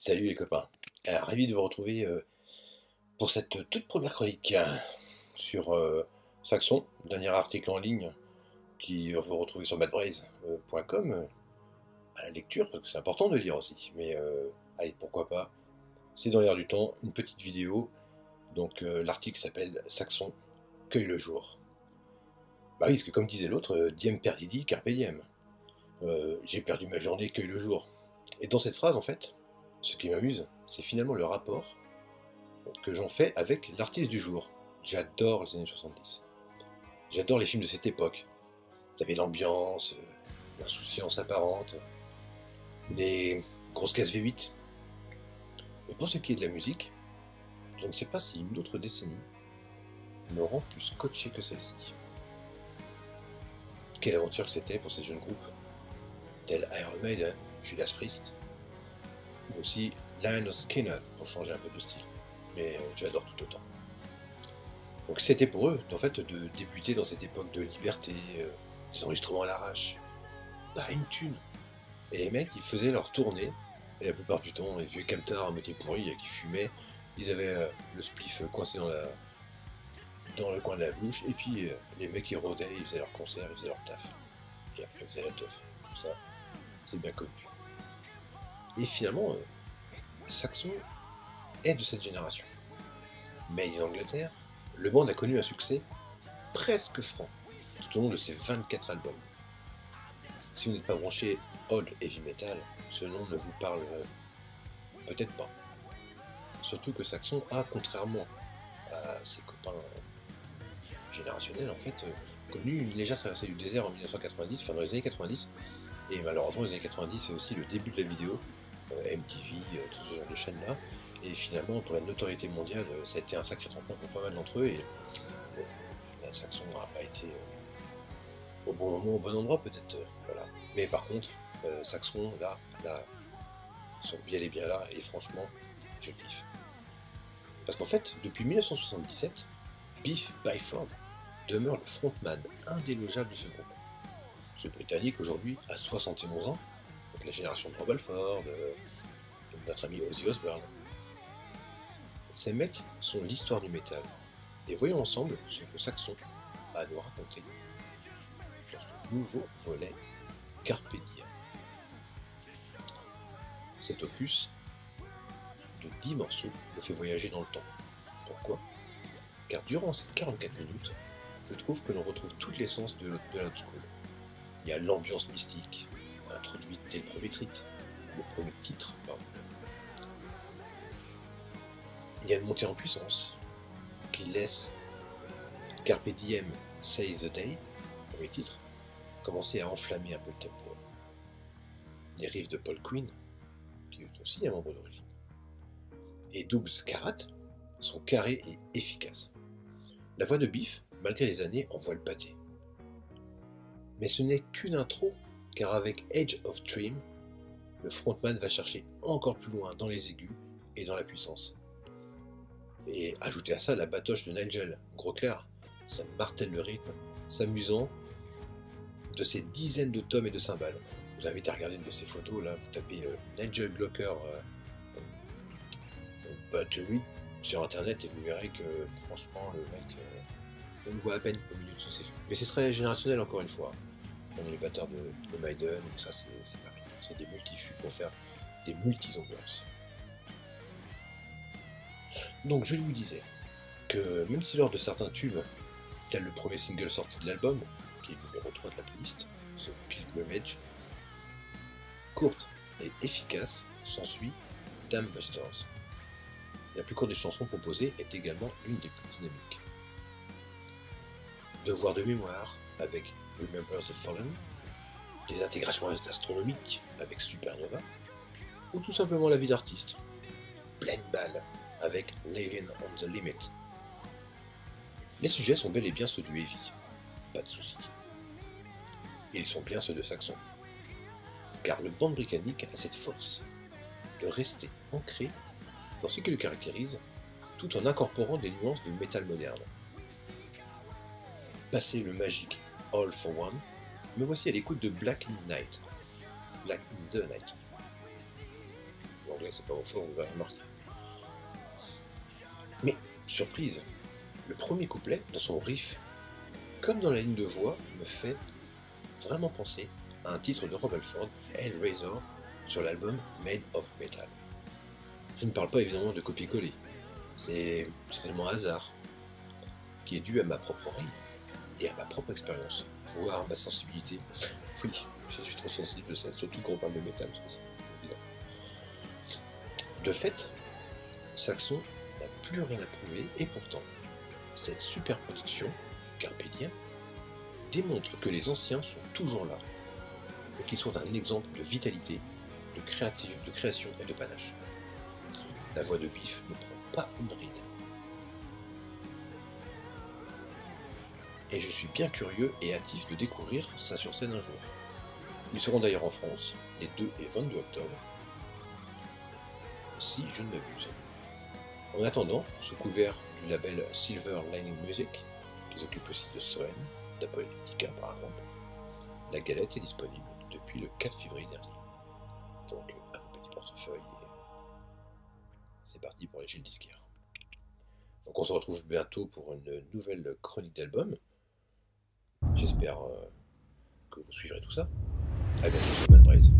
Salut les copains. Ravi de vous retrouver pour cette toute première chronique sur Saxon, dernier article en ligne qui vous retrouvez sur madbraze.com à la lecture, parce que c'est important de lire aussi. Mais allez, pourquoi pas. C'est dans l'air du temps, une petite vidéo. Donc l'article s'appelle Saxon, cueille le jour. Bah oui, parce que comme disait l'autre, diem perdidi, carpe diem. J'ai perdu ma journée, cueille le jour. Et dans cette phrase, en fait, ce qui m'amuse, c'est finalement le rapport que j'en fais avec l'artiste du jour. J'adore les années 70. J'adore les films de cette époque. Vous avez l'ambiance, l'insouciance apparente, les grosses caisses V8. Mais pour ce qui est de la musique, je ne sais pas si une autre décennie me rend plus scotché que celle-ci. Quelle aventure que c'était pour ces jeunes groupes, tels Iron Maiden, Judas Priest, ou aussi Lynyrd Skynyrd, pour changer un peu de style. Mais j'adore tout autant. Donc c'était pour eux, en fait, de débuter dans cette époque de liberté, des enregistrements à l'arrache, pas une thune. Et les mecs, ils faisaient leur tournée, et la plupart du temps, les vieux camtars à moitié pourris qui fumaient, ils avaient le spliff coincé dans le coin de la bouche, et puis les mecs ils rôdaient, ils faisaient leur concert, ils faisaient leur taf. Et après ils faisaient la teuf. Tout ça, c'est bien connu. Et finalement, Saxon est de cette génération. Made in Angleterre, le band a connu un succès presque franc tout au long de ses 24 albums. Si vous n'êtes pas branché old heavy metal, ce nom ne vous parle peut-être pas. Surtout que Saxon a, contrairement à ses copains générationnels, en fait, connu une légère traversée du désert en 1990, enfin dans les années 90, et malheureusement les années 90 c'est aussi le début de la vidéo, MTV, tout ce genre de chaînes-là, et finalement pour la notoriété mondiale, ça a été un sacré tremplin pour pas mal d'entre eux, et bon, la Saxon n'a pas été au bon moment, au bon endroit peut-être, voilà. Mais par contre, Saxon, là, ils sont bien et bien là, et franchement, je kiffe. Parce qu'en fait, depuis 1977, Biff Byford demeure le frontman indélogeable de ce groupe. Ce Britannique aujourd'hui a 71 ans, donc la génération de Rob Halford, de notre ami Ozzy Osbourne. Ces mecs sont l'histoire du métal, et voyons ensemble ce que Saxon a à nous raconter dans ce nouveau volet Carpe Diem. Cet opus de 10 morceaux me fait voyager dans le temps. Pourquoi? Car durant ces 44 minutes, je trouve que l'on retrouve toute l'essence de l'old school. Il y a l'ambiance mystique, introduite dès le premier titre, pardon. Il y a une montée en puissance qui laisse Carpe Diem Seize the Day, premier titre, commencer à enflammer un peu le tempo. Les riffs de Paul Quinn, qui est aussi un membre d'origine, et Doug Scarratt sont carrés et efficaces. La voix de Biff, malgré les années, envoie le pâté. Mais ce n'est qu'une intro, car avec Edge of Dream, le frontman va chercher encore plus loin dans les aigus et dans la puissance. Et ajouter à ça la batoche de Nigel, gros clair, ça martèle le rythme, s'amusant de ces dizaines de tomes et de cymbales. Je vous invite à regarder une de ces photos, là, vous tapez Nigel Glocker Battery sur internet et vous verrez que franchement le mec, on le voit à peine au milieu de son session. Mais c'est très générationnel encore une fois. On est les batteurs de Maiden, donc ça c'est pareil. C'est des multifus pour faire des multi-ambiances. Donc je vous disais que même si lors de certains tubes, tel le premier single sorti de l'album, qui est le numéro 3 de la playlist, The Pilgrimage, courte et efficace, s'ensuit Damn Busters. La plus courte des chansons proposées est également l'une des plus dynamiques. Devoir de mémoire avec Remember the Fallen, des intégrations astronomiques avec Supernova, ou tout simplement la vie d'artiste, pleine balle avec Living on the Limit. Les sujets sont bel et bien ceux du heavy, pas de soucis. Et ils sont bien ceux de Saxon, car le band britannique a cette force de rester ancré dans ce qui le caractérise, tout en incorporant des nuances du métal moderne. Passé le magique All for One, me voici à l'écoute de Black in the Night. l'anglais c'est pas mon fort, vous l'avez remarqué. Mais, surprise, le premier couplet, dans son riff, comme dans la ligne de voix, me fait vraiment penser à un titre de Rob Halford, Hellraiser, sur l'album Made of Metal. Je ne parle pas évidemment de copier-coller, c'est certainement un hasard, qui est dû à ma propre oreille et à ma propre expérience, voire à ma sensibilité. Oui, je suis trop sensible, surtout quand on parle de métal. De fait, Saxon n'a plus rien à prouver, et pourtant, cette super production, Carpe Diem, démontre que les anciens sont toujours là, et qu'ils sont un exemple de vitalité, de création et de panache. La voix de Biff ne prend pas une ride. Et je suis bien curieux et hâtif de découvrir ça sur scène un jour. Ils seront d'ailleurs en France, les 2 et 22 octobre, si je ne m'abuse. En attendant, sous couvert du label Silver Lining Music, qui s'occupe aussi de Soen, d'Apocalyptica par exemple, la galette est disponible depuis le 4 février dernier. Donc, un petit portefeuille et c'est parti pour les chez le disquaire. Donc on se retrouve bientôt pour une nouvelle chronique d'album. J'espère que vous suivrez tout ça. A bientôt sur Mad Braze.